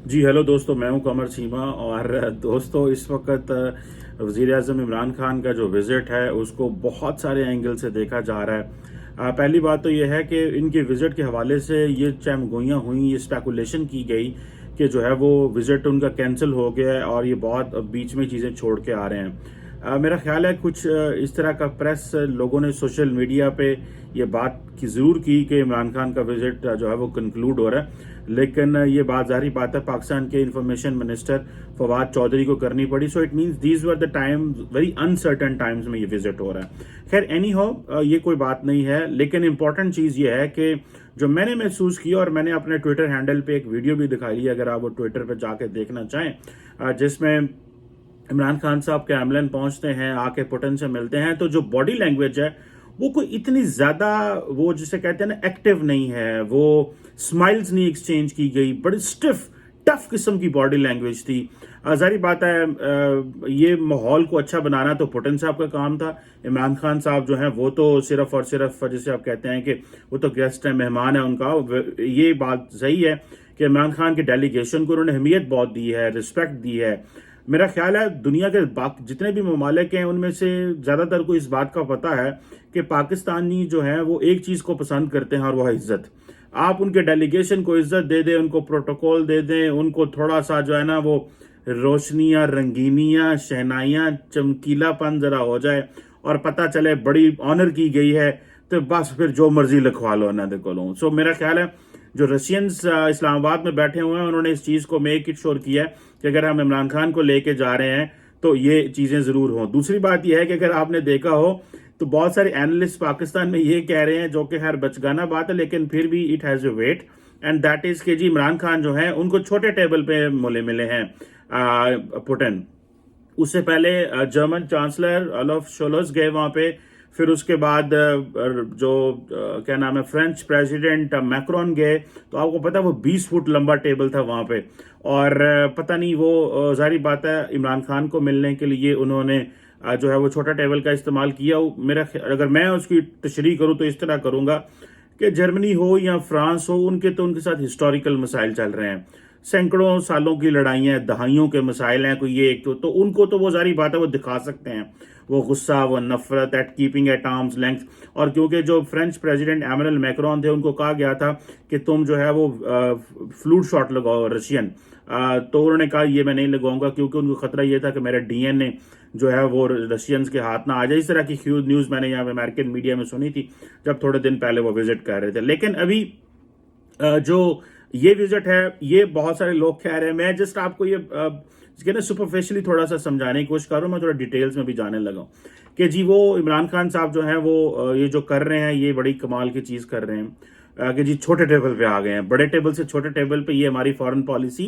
जी hello दोस्तों, मैं हूं कमर चीमा। और दोस्तों, इस वक्त वज़ीर आज़म इमरान खान का जो विज़िट है उसको बहुत सारे एंगल से देखा जा रहा है। पहली बात तो यह है कि इनके विज़िट के हवाले से ये चमगोइयाँ हुई, ये स्पेकुलेशन की गई कि जो है वो विज़िट उनका कैंसिल हो गया है और ये बहुत बीच में चीज़ें छोड़ के आ रहे हैं। मेरा ख्याल है कुछ इस तरह का प्रेस लोगों ने सोशल मीडिया पे ये बात की ज़रूर की कि इमरान खान का विज़िट जो है वो कंक्लूड हो रहा है, लेकिन ये बात ज़ाहिर बात है पाकिस्तान के इंफॉर्मेशन मिनिस्टर फवाद चौधरी को करनी पड़ी। So it means these were the times, very uncertain times में ये विजिट हो रहा है। खैर एनी हो, ये कोई बात नहीं है, लेकिन इंपॉर्टेंट चीज़ ये है कि जो मैंने महसूस किया, और मैंने अपने ट्विटर हैंडल पे एक वीडियो भी दिखाई है, अगर आप वो ट्विटर पे जाके देखना चाहें, जिसमें इमरान खान साहब कैमलन पहुंचते हैं, आके पुतिन से मिलते हैं, तो जो बॉडी लैंग्वेज है वो कोई इतनी ज्यादा, वो जिसे कहते हैं ना, एक्टिव नहीं है। वो स्माइल्स नहीं एक्सचेंज की गई, बड़ी स्टिफ टफ किस्म की बॉडी लैंग्वेज थी। जाहिर बात है ये माहौल को अच्छा बनाना तो पुतिन साहब का काम था। इमरान खान साहब जो हैं वो तो सिर्फ और सिर्फ, जैसे आप कहते हैं कि वो तो गेस्ट है, मेहमान है उनका। ये बात सही है कि इमरान खान की डेलीगेशन को उन्होंने अहमियत बहुत दी है, रिस्पेक्ट दी है। मेरा ख्याल है दुनिया के जितने भी ममालिक हैं उनमें से ज़्यादातर को इस बात का पता है कि पाकिस्तानी जो हैं वो एक चीज़ को पसंद करते हैं, और वह इज्जत। आप उनके डेलीगेशन को इज्जत दे दें, उनको प्रोटोकॉल दे दें, उनको थोड़ा सा जो है ना वो रोशनियाँ, रंगीनियाँ, शहनाइयाँ, चमकीलापन ज़रा हो जाए और पता चले बड़ी ऑनर की गई है, तो बस फिर जो मर्जी लिखवा लो ना को। सो मेरा ख्याल है जो रशियंस इस्लामाबाद में बैठे हुए हैं उन्होंने इस चीज़ को मेक इट श्योर किया है कि अगर हम इमरान खान को लेके जा रहे हैं तो ये चीज़ें ज़रूर हों। दूसरी बात यह है कि अगर आपने देखा हो तो बहुत सारे एनालिस्ट पाकिस्तान में ये कह रहे हैं, जो कि खैर बचगाना बात है, लेकिन फिर भी it has a weight, and that is कि जी इमरान खान जो है उनको छोटे टेबल पे मोले मिले हैं पुतिन। उससे पहले जर्मन चांसलर ओलाफ शोल्ज गए वहां पे। फिर उसके बाद जो क्या नाम है, फ्रेंच प्रेसिडेंट मैक्रोन गए। तो आपको पता है वो 20 फुट लंबा टेबल था वहां पे। और पता नहीं वो जाहिर बात है इमरान खान को मिलने के लिए उन्होंने जो है वो छोटा टेबल का इस्तेमाल किया। अगर मैं उसकी तशरीह करूं तो इस तरह करूंगा कि जर्मनी हो या फ्रांस हो, उनके साथ हिस्टोरिकल मसाइल चल रहे हैं। सैकड़ों सालों की लड़ाइयाँ, दहाइयों के मसाइल हैं। कोई ये एक तो उनको तो वो जारी बात है वो दिखा सकते हैं, वो गुस्सा, वो नफरत, at keeping at arms length. और क्योंकि जो फ्रेंच प्रेसिडेंट एमरल मैक्रोन थे उनको कहा गया था कि तुम जो है वो फ्लूट शॉट लगाओ रशियन, तो उन्होंने कहा ये मैं नहीं लगाऊंगा, क्योंकि उनको खतरा ये था कि मेरा डीएनए जो है वो रशियंस के हाथ ना आ जाए। इस तरह की ह्यूज न्यूज़ मैंने यहाँ अमेरिकन मीडिया में सुनी थी जब थोड़े दिन पहले वो विजिट कर रहे थे। लेकिन अभी जो ये विजिट है, ये बहुत सारे लोग कह रहे हैं, मैं जस्ट आपको ये ना सुपरफिशियली थोड़ा सा समझाने की कोशिश कर रहा हूँ, मैं थोड़ा डिटेल्स में भी जाने लगा हूँ कि जी वो इमरान खान साहब जो हैं वो ये जो कर रहे हैं ये बड़ी कमाल की चीज़ कर रहे हैं कि जी छोटे टेबल पे आ गए हैं, बड़े टेबल से छोटे टेबल पे। ये हमारी फॉरेन पॉलिसी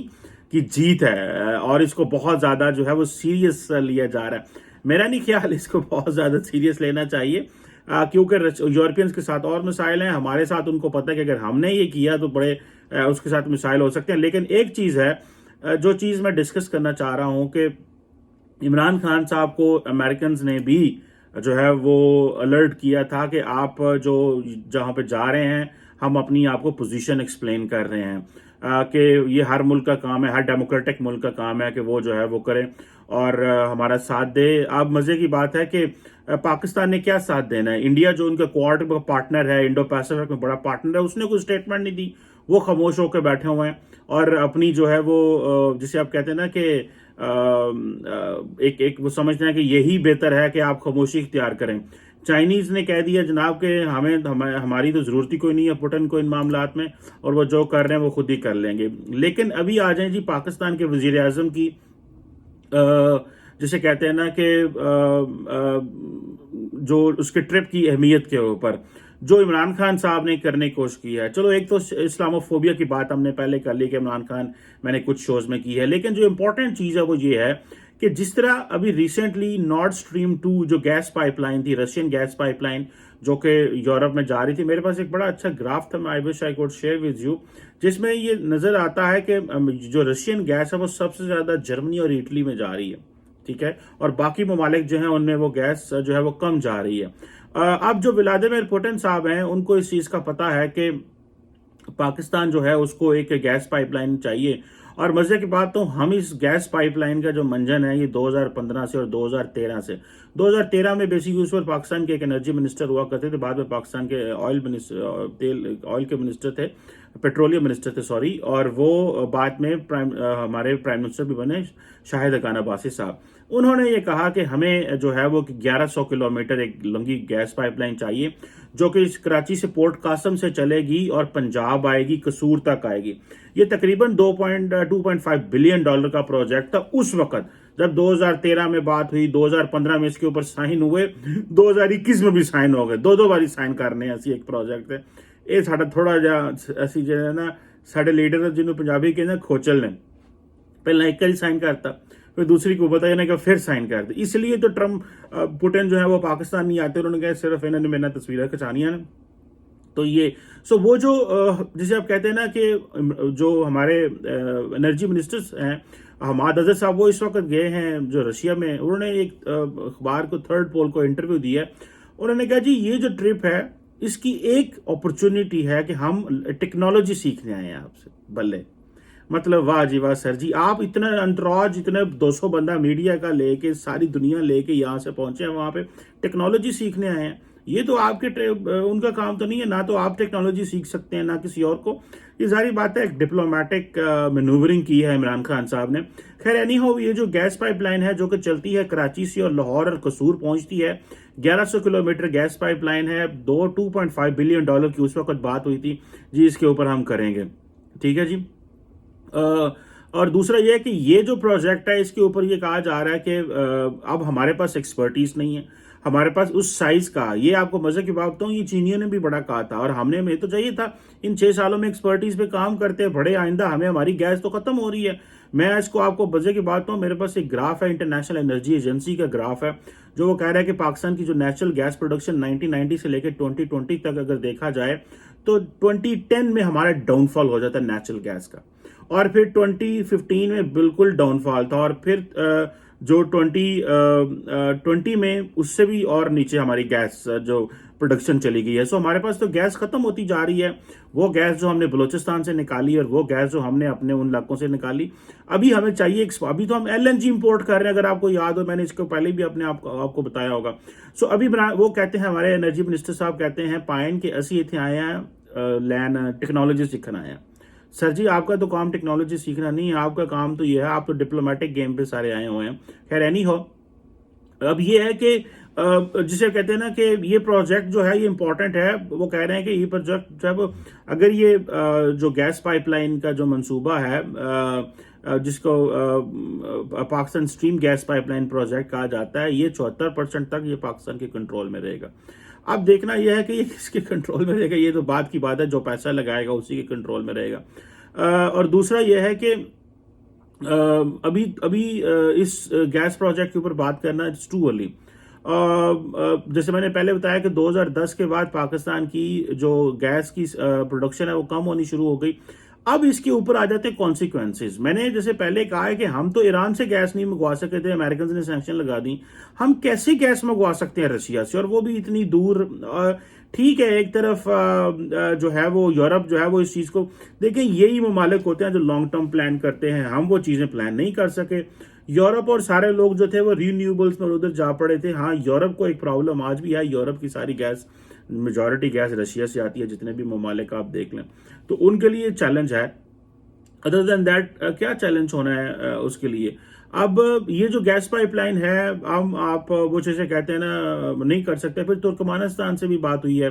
की जीत है और इसको बहुत ज़्यादा जो है वो सीरियस लिया जा रहा है। मेरा नहीं ख्याल इसको बहुत ज़्यादा सीरियस लेना चाहिए, क्योंकि यूरोपियंस के साथ और मिसाइल हैं, हमारे साथ उनको पता है कि अगर हमने ये किया तो बड़े उसके साथ मिसाइल हो सकते हैं। लेकिन एक चीज़ है जो चीज़ मैं डिस्कस करना चाह रहा हूँ कि इमरान खान साहब को अमेरिकन ने भी जो है वो अलर्ट किया था कि आप जो जहाँ पे जा रहे हैं हम अपनी आपको पोजीशन एक्सप्लेन कर रहे हैं कि ये हर मुल्क का काम है, हर डेमोक्रेटिक मुल्क का काम है कि वो जो है वो करें और हमारा साथ दे। अब मज़े की बात है कि पाकिस्तान ने क्या साथ देना है। इंडिया जो उनका क्वाड पार्टनर है, इंडो पैसिफिक में बड़ा पार्टनर है, उसने कोई स्टेटमेंट नहीं दी, वो खामोश होकर बैठे हुए हैं और अपनी जो है वो जिसे आप कहते हैं ना कि एक वो समझते हैं कि यही बेहतर है कि आप खामोशी इख्तियार करें। चाइनीज ने कह दिया जनाब कि हमारी तो जरूरत ही कोई नहीं है पुतिन को इन मामलात में, और वो जो कर रहे हैं वो खुद ही कर लेंगे। लेकिन अभी आ जाए जी पाकिस्तान के वजीर आजम की जिसे कहते हैं ना कि जो उसके ट्रिप की अहमियत के ऊपर जो इमरान खान साहब ने करने की कोशिश की है। चलो एक तो इस्लामोफोबिया की बात हमने पहले कर ली कि इमरान खान मैंने कुछ शोज में की है, लेकिन जो इंपॉर्टेंट चीज़ है वो ये है कि जिस तरह अभी रिसेंटली नॉर्थ स्ट्रीम 2 जो गैस पाइपलाइन थी, रशियन गैस पाइपलाइन जो कि यूरोप में जा रही थी, मेरे पास एक बड़ा अच्छा ग्राफ था, I wish I could share with you, जिसमें ये नजर आता है कि जो रशियन गैस है वो सबसे ज्यादा जर्मनी और इटली में जा रही है, ठीक है, और बाकी ममालिक जो है उनमें वो गैस जो है वो कम जा रही है। अब जो व्लादिमीर पुतिन साहब हैं उनको इस चीज का पता है कि पाकिस्तान जो है उसको एक गैस पाइपलाइन चाहिए, اور مزے کی بات تو ہم اس گیس پائپ لائن کا جو منجن ہے یہ 2015 سے اور 2013 سے 2013 میں بیسیکلی اس وقت پاکستان کے ایک انرجی منسٹر ہوا کرتے تھے، بعد میں پاکستان کے آئل کے منسٹر تھے، پیٹرولیم منسٹر تھے سوری، اور وہ بعد میں ہمارے پرائم منسٹر بھی بنے شاہد حقان عباسی صاحب. انہوں نے یہ کہا کہ ہمیں جو ہے وہ 1100 کلومیٹر ایک لمبی گیس پائپ لائن چاہیے جو کہ کراچی سے پورٹ قاسم سے چلے گی اور پنجاب آئے گی، قصور تک آئے گی. یہ تقریباً 2.5 بلین ڈالر کا پروجیکٹ تھا اس وقت جب 2013 میں بات ہوئی، 2015 میں اس کے اوپر سائن ہوئے، 2021 میں بھی سائن ہو گئے، دو باری سائن کرنے ایسی ایک پروجیکٹ ہے. یہ ساڈا تھوڑا جہا اسی جو ہے نا ساڈے لیڈر جنہوں پنجابی کہتے ہیں کھوچل نے پہلے ایک کری سائن کرتا پھر دوسری کو بتایا کہ پھر سائن کر دے. اس لیے تو ٹرمپ پوٹن جو ہے وہ پاکستان نہیں آتے، انہوں نے کہا صرف انہوں نے میرے تصویریں کھچانی ہیں. تو یہ وہ جو جسے آپ کہتے ہیں نا کہ جو ہمارے انرجی منسٹرز ہیں حماد اظہر صاحب، وہ اس وقت گئے ہیں جو رشیا میں. انہوں نے ایک اخبار کو تھرڈ پول کو انٹرویو دیا. انہوں نے کہا جی یہ جو ٹرپ ہے اس کی ایک اپرچونٹی ہے کہ ہم ٹیکنالوجی سیکھنے آئے ہیں آپ سے. بلے مطلب واہ جی واہ سر جی، آپ اتنا انتراج اتنے 200 بندہ میڈیا کا لے کے ساری دنیا لے کے یہاں سے پہنچے ہیں، وہاں پہ ٹیکنالوجی سیکھنے آئے ہیں. یہ تو آپ کے ان کا کام تو نہیں ہے، نہ تو آپ ٹیکنالوجی سیکھ سکتے ہیں نہ کسی اور کو. یہ ساری بات ہے، ایک ڈپلومیٹک مینوورنگ کی ہے عمران خان صاحب نے. خیر اینی ہو، یہ جو گیس پائپ لائن ہے جو کہ چلتی ہے کراچی سے اور لاہور اور قصور پہنچتی ہے، 1100 کلومیٹر گیس پائپ لائن ہے، 2.5 بلین ڈالر کی اس وقت بات ہوئی تھی جی، اس کے اوپر ہم کریں گے. ٹھیک ہے جی. اور دوسرا یہ ہے کہ یہ جو پروجیکٹ ہے اس کے اوپر یہ کہا جا رہا ہے کہ اب ہمارے پاس ایکسپرٹیز نہیں ہے ہمارے پاس اس سائز کا. یہ آپ کو مزے کی بات بتاؤں، یہ چینیوں نے بھی بڑا کہا تھا اور ہم نے میں تو چاہیے تھا ان 6 سالوں میں ایکسپرٹیز پہ کام کرتے بڑے آئندہ ہمیں ہماری گیس تو ختم ہو رہی ہے. میں اس کو آپ کو مزے کی بات بتاؤں، میرے پاس ایک گراف ہے انٹرنیشنل انرجی ایجنسی کا گراف ہے جو وہ کہہ رہا ہے کہ پاکستان کی جو نیچرل گیس پروڈکشن 1990 سے لے کے 2020 تک اگر دیکھا جائے تو 2010 میں ہمارا ڈاؤن فال ہو جاتا ہے نیچرل گیس کا، اور پھر 2015 میں بالکل ڈاؤن فال تھا، اور پھر جو 2020 میں اس سے بھی اور نیچے ہماری گیس جو پروڈکشن چلی گئی ہے. سو ہمارے پاس تو گیس ختم ہوتی جا رہی ہے. وہ گیس جو ہم نے بلوچستان سے نکالی اور وہ گیس جو ہم نے اپنے ان علاقوں سے نکالی، ابھی ہمیں چاہیے. ابھی تو ہم LNG امپورٹ کر رہے ہیں، اگر آپ کو یاد ہو میں نے اس کو پہلے بھی اپنے آپ کو بتایا ہوگا. سو ابھی وہ کہتے ہیں ہمارے انرجی منسٹر صاحب کہتے ہیں پائن کہ اسی اتنے آئے ہیں لین ٹیکنالوجی سیکھنا آئے ہیں. سر جی آپ کا تو کام ٹیکنالوجی سیکھنا نہیں ہے، آپ کا کام تو یہ ہے، آپ تو ڈپلومیٹک گیم پہ سارے آئے ہوئے ہیں. خیر اینی ہو، اب یہ ہے کہ جسے کہتے ہیں نا کہ یہ پروجیکٹ جو ہے یہ امپورٹنٹ ہے. وہ کہہ رہے ہیں کہ یہ پروجیکٹ جب اگر یہ جو گیس پائپ لائن کا جو منصوبہ ہے جس کو Pakistan stream gas pipeline project کہا جاتا ہے، یہ 74% تک یہ پاکستان کے کنٹرول میں رہے گا. اب دیکھنا یہ ہے کہ یہ کس کے کنٹرول میں رہے گا، یہ تو بات کی بات ہے، جو پیسہ لگائے گا اسی کے کنٹرول میں رہے گا. اور دوسرا یہ ہے کہ ابھی اس گیس پروجیکٹ کے اوپر بات کرنا اٹس ٹو ارلی. جیسے میں نے پہلے بتایا کہ 2010 کے بعد پاکستان کی جو گیس کی پروڈکشن ہے وہ کم ہونی شروع ہو گئی. اب اس کے اوپر آ جاتے ہیں کانسیکوینسز. میں نے جیسے پہلے کہا ہے کہ ہم تو ایران سے گیس نہیں منگوا سکتے تھے، امریکنز نے سینکشن لگا دی. ہم کیسے گیس منگوا سکتے ہیں رشیا سے، اور وہ بھی اتنی دور. ٹھیک ہے ایک طرف جو ہے وہ یورپ جو ہے وہ اس چیز کو دیکھیں، یہی ممالک ہوتے ہیں جو لانگ ٹرم پلان کرتے ہیں. ہم وہ چیزیں پلان نہیں کر سکے. یورپ اور سارے لوگ جو تھے وہ رینیوبلز میں ادھر جا پڑے تھے. ہاں یورپ کو ایک پرابلم آج بھی ہے، یورپ کی ساری گیس میجورٹی گیس رشیا سے آتی ہے، جتنے بھی ممالک آپ دیکھ لیں تو ان کے لیے چیلنج ہے. ادر دین دیٹ کیا چیلنج ہونا ہے اس کے لیے؟ اب یہ جو گیس پائپ لائن ہے آپ وہ جیسے کہتے ہیں نا نہیں کر سکتے. پھر ترکمانستان سے بھی بات ہوئی ہے،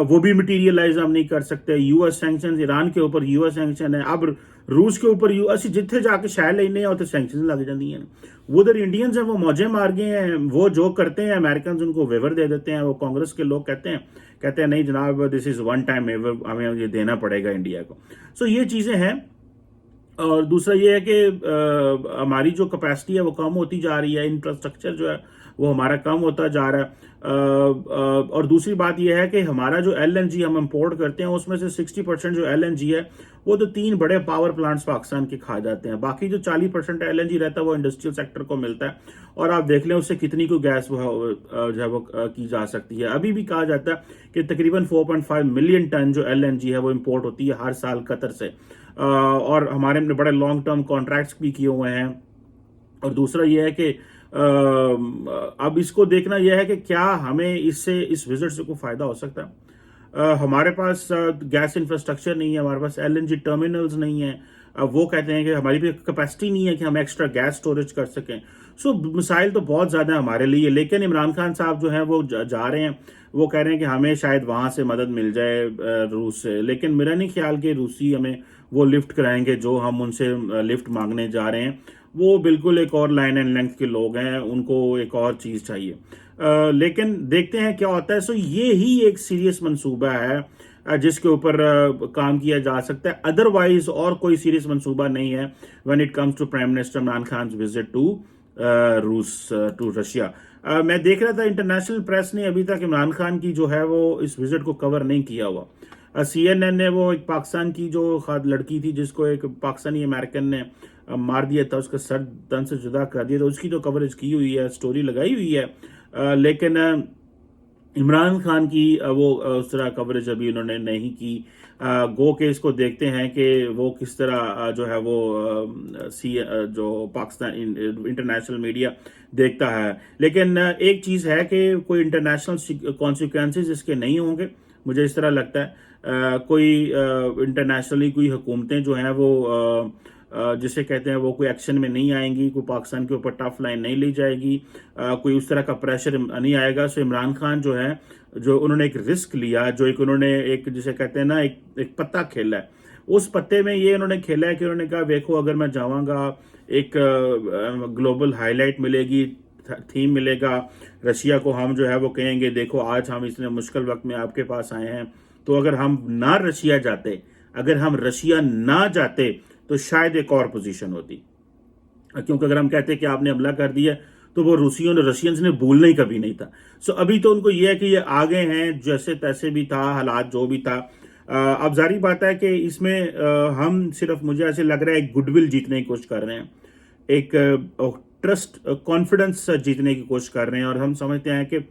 وہ بھی مٹیریلائز ہم نہیں کر سکتے. یو ایس سینکشن، ایران کے اوپر یو ایس سینکشن ہے، اب روس کے اوپر اسی جتھے جا کے شاید لینے اور تو سینکشن لگ جاتی ہیں. وہ ادھر انڈینز ہیں وہ موجیں مار گئے ہیں، وہ جو کرتے ہیں امریکنز ان کو ویور دے دیتے ہیں. وہ کانگریس کے لوگ کہتے ہیں نہیں جناب دس از ون ٹائم ویور، ہمیں یہ دینا پڑے گا انڈیا کو. سو یہ چیزیں ہیں. اور دوسرا یہ ہے کہ ہماری جو کیپیسٹی ہے وہ کم ہوتی جا رہی ہے، انفراسٹرکچر جو ہے وہ ہمارا کم ہوتا جا رہا ہے. اور دوسری بات یہ ہے کہ ہمارا جو LNG ہم امپورٹ کرتے ہیں اس میں سے 60% جو LNG ہے وہ تو 3 بڑے پاور پلانٹس پاکستان کے کھا جاتے ہیں. باقی جو 40% LNG رہتا ہے وہ انڈسٹریل سیکٹر کو ملتا ہے. اور آپ دیکھ لیں اس سے کتنی کو گیس جو ہے وہ کی جا سکتی ہے. ابھی بھی کہا جاتا ہے کہ تقریباً 4.5 ملین ٹن جو LNG ہے وہ امپورٹ ہوتی ہے ہر سال قطر سے. और हमारे हमने बड़े लॉन्ग टर्म कॉन्ट्रैक्ट्स भी किए हुए हैं। और दूसरा ये है कि अब इसको देखना यह है कि क्या हमें इससे इस विजिट से कोई फायदा हो सकता है। हमारे पास गैस इंफ्रास्ट्रक्चर नहीं है, हमारे पास एलएनजी टर्मिनल्स नहीं है। वो कहते हैं कि हमारी भी कैपेसिटी नहीं है कि हम एक्स्ट्रा गैस स्टोरेज कर सकें। सो मिसाइल तो बहुत ज़्यादा है हमारे लिए, लेकिन इमरान खान साहब जो हैं वो जा रहे हैं, वो कह रहे हैं कि हमें शायद वहाँ से मदद मिल जाए रूस से, लेकिन मेरा नहीं ख्याल कि रूसी हमें वो लिफ्ट कराएंगे जो हम उनसे लिफ्ट मांगने जा रहे हैं। वो बिल्कुल एक और लाइन एंड लेंथ के लोग हैं, उनको एक और चीज़ चाहिए। लेकिन देखते हैं क्या होता है। सो ये ही एक सीरियस मंसूबा है जिसके ऊपर काम किया जा सकता है। अदरवाइज और कोई सीरियस मंसूबा नहीं है when it comes to prime minister Imran Khan visit to रूस टू रशिया। मैं देख रहा था इंटरनेशनल प्रेस ने अभी तक इमरान खान की जो है वो इस विजिट को कवर नहीं किया हुआ। CNN ने वो एक पाकिस्तान की जो लड़की थी जिसको एक पाकिस्तानी अमेरिकन ने मार दिया था, उसका सर तन से जुदा कर दिया था, उसकी तो कवरेज की हुई है, स्टोरी लगाई हुई है। लेकिन इमरान खान की वो उस तरह कवरेज अभी उन्होंने नहीं की। गो के इसको देखते हैं कि वो किस तरह जो है वो जो पाकिस्तान इंटरनेशनल मीडिया देखता है। लेकिन एक चीज़ है कि कोई इंटरनेशनल कॉन्सिक्वेंसेस इसके नहीं होंगे, मुझे इस तरह लगता है। कोई इंटरनेशनली कोई हुकूमतें जो हैं वो जिसे कहते हैं वो कोई एक्शन में नहीं आएंगी, कोई पाकिस्तान के ऊपर टफ लाइन नहीं ली जाएगी, कोई उस तरह का प्रेशर नहीं आएगा। सो इमरान खान जो है, जो उन्होंने एक रिस्क लिया, जो एक उन्होंने एक जिसे कहते हैं ना एक पत्ता खेला है, उस पत्ते में ये उन्होंने खेला है कि उन्होंने कहा देखो अगर मैं जाऊँगा एक ग्लोबल हाईलाइट मिलेगी, थीम मिलेगा, रशिया को हम जो है वो कहेंगे देखो आज हम इतने मुश्किल वक्त में आपके पास आए हैं, तो अगर हम ना रशिया जाते, अगर हम रशिया ना जाते तो शायद एक और पोजीशन होती। क्योंकि अगर हम कहते कि आपने हमला कर दिया तो वो रूसियों ने रशियंस ने भूलना ही कभी नहीं था। सो अभी तो उनको ये है कि ये आगे हैं, जैसे तैसे भी था हालात जो भी था। अब जारी बात है कि इसमें हम सिर्फ मुझे ऐसे लग रहा है एक गुडविल जीतने की कोशिश कर रहे हैं, एक ट्रस्ट कॉन्फिडेंस जीतने की कोशिश कर रहे हैं, और हम समझते हैं कि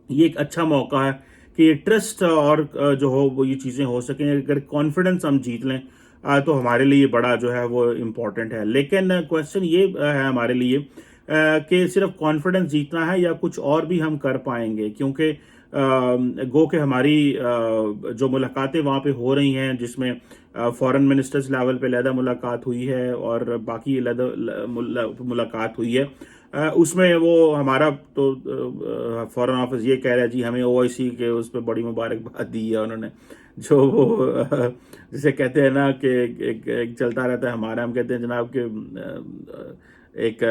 ये एक अच्छा मौका है कि ये ट्रस्ट और जो हो वो ये चीज़ें हो सकें। अगर कॉन्फिडेंस हम जीत लें तो हमारे लिए बड़ा जो है वो इम्पोर्टेंट है। लेकिन क्वेश्चन ये है हमारे लिए कि सिर्फ कॉन्फिडेंस जीतना है या कुछ और भी हम कर पाएंगे, क्योंकि गो के हमारी जो मुलाकातें वहाँ पे हो रही हैं, जिसमें फॉरेन मिनिस्टर्स लेवल पे अलहदा मुलाकात हुई है और बाकी अलहदा मुलाकात हुई है, उसमें वो हमारा तो फॉरेन ऑफिस ये कह रहा है जी हमें OIC के उस पर बड़ी मुबारकबाद दी है उन्होंने, जो वो जिसे कहते हैं ना कि एक चलता रहता है हमारा, हम कहते हैं जनाब के एक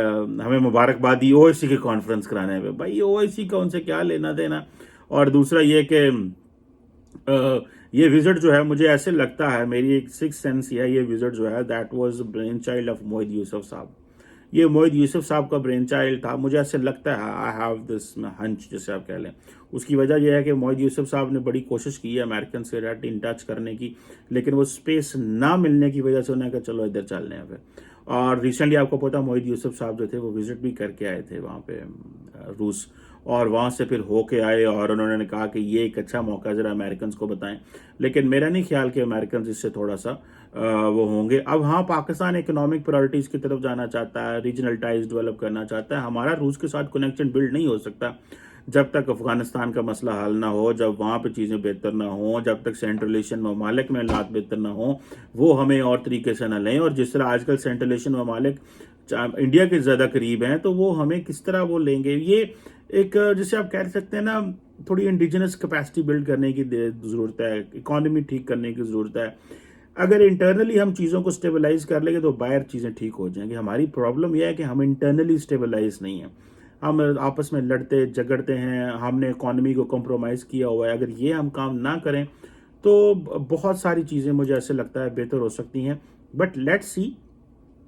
हमें मुबारकबाद दी OIC के कॉन्फ्रेंस कराने में। भाई OIC का उनसे क्या लेना देना। और दूसरा ये कि ये विजिट जो है मुझे ऐसे लगता है, मेरी एक सिक्स सेंस ये विजिट जो है that was brain child of Mohit Yusuf साहब। ये मोहित यूसुफ साहब का ब्रेन चाइल्ड था, मुझे ऐसे लगता है, आई हैव दिस हंच जिसे आप कह लें। उसकी वजह यह है कि मोहित यूसुफ साहब ने बड़ी कोशिश की है अमेरिकन से डायरेक्ट इन टच करने की, लेकिन वो स्पेस ना मिलने की वजह से उन्होंने कहा चलो इधर चलने हैं फिर। और रिसेंटली आपको पता मोहित यूसुफ साहब जो थे वो विजिट भी करके आए थे वहाँ पे रूस, और वहाँ से फिर होके आए और उन्होंने कहा कि ये एक अच्छा मौका ज़रा अमेरिकन को बताएं। लेकिन मेरा नहीं ख्याल कि अमेरिकन इससे थोड़ा सा वो होंगे। अब हाँ, पाकिस्तान इकोनॉमिक प्रायोरिटीज़ की तरफ जाना चाहता है, रीजनल टाइज डेवलप करना चाहता है। हमारा रूस के साथ कनेक्शन बिल्ड नहीं हो सकता जब तक अफगानिस्तान का मसला हल ना हो, जब वहाँ पे चीज़ें बेहतर ना हो, जब तक सेंट्रल एशियन ममालिक में हालात बेहतर ना हो, वो हमें और तरीके से ना लें। और जिस तरह आजकल सेंट्रल एशियन ममालिक इंडिया के ज़्यादा करीब हैं, तो वो हमें किस तरह वो लेंगे। ये एक जिसे आप कह सकते हैं ना, थोड़ी इंडिजिनस कैपेसिटी बिल्ड करने की ज़रूरत है, इकॉनमी ठीक करने की ज़रूरत है। अगर इंटरनली हम चीज़ों को स्टेबलाइज कर लेंगे तो बाहर चीज़ें ठीक हो जाएंगी। हमारी प्रॉब्लम यह है कि हम इंटरनली स्टेबलाइज नहीं है, हम आपस में लड़ते झगड़ते हैं, हमने इकॉनमी को कॉम्प्रोमाइज़ किया हुआ है। अगर ये हम काम ना करें तो बहुत सारी चीज़ें मुझे ऐसे लगता है बेहतर हो सकती हैं। But let's see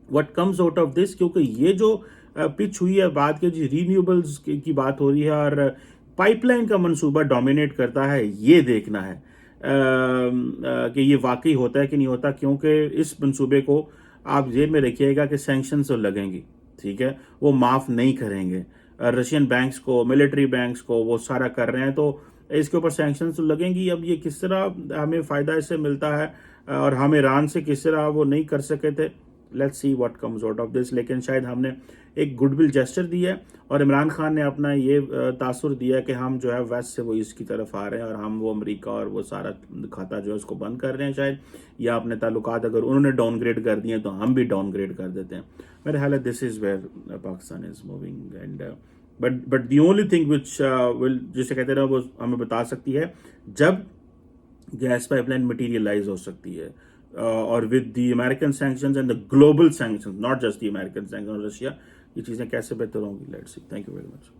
what comes out of this, क्योंकि ये जो पिच हुई है बात के जी रीन्यूएबल्स की बात हो रही है और पाइपलाइन का मंसूबा डोमिनेट करता है, ये देखना है कि ये वाकई होता है कि नहीं होता। क्योंकि इस मंसूबे को आप जेब में रखिएगा कि सैंक्शंस तो लगेंगी, ठीक है, वो माफ़ नहीं करेंगे रशियन बैंक्स को, मिलिट्री बैंक्स को, वो सारा कर रहे हैं, तो इसके ऊपर सैंक्शंस तो लगेंगी। अब ये किस तरह हमें फ़ायदा इससे मिलता है, اور ہم ایران سے کس طرح وہ نہیں کر سکے تھے. Let's see what comes out of this. لیکن شاید ہم نے ایک گڈ ول جیسچر دیا ہے اور عمران خان نے اپنا یہ تاثر دیا کہ ہم جو ہے ویسٹ سے وہ ایسٹ کی طرف آ رہے ہیں اور ہم وہ امریکہ اور وہ سارا کھاتا جو ہے اس کو بند کر رہے ہیں شاید, یا اپنے تعلقات اگر انہوں نے ڈاؤن گریڈ کر دیے تو ہم بھی ڈاؤن گریڈ کر دیتے ہیں. میرے خیال ہے this is where Pakistan is moving. And but the only thing which will, جسے کہتے ہیں وہ ہمیں بتا سکتی ہے جب گیس پائپ لائن مٹیریلائز ہو سکتی ہے, اور with the American sanctions and the global sanctions, not just the American sanction اور رشیا, یہ چیزیں کیسے بہتر ہوں گی. Let's see. Thank you very much.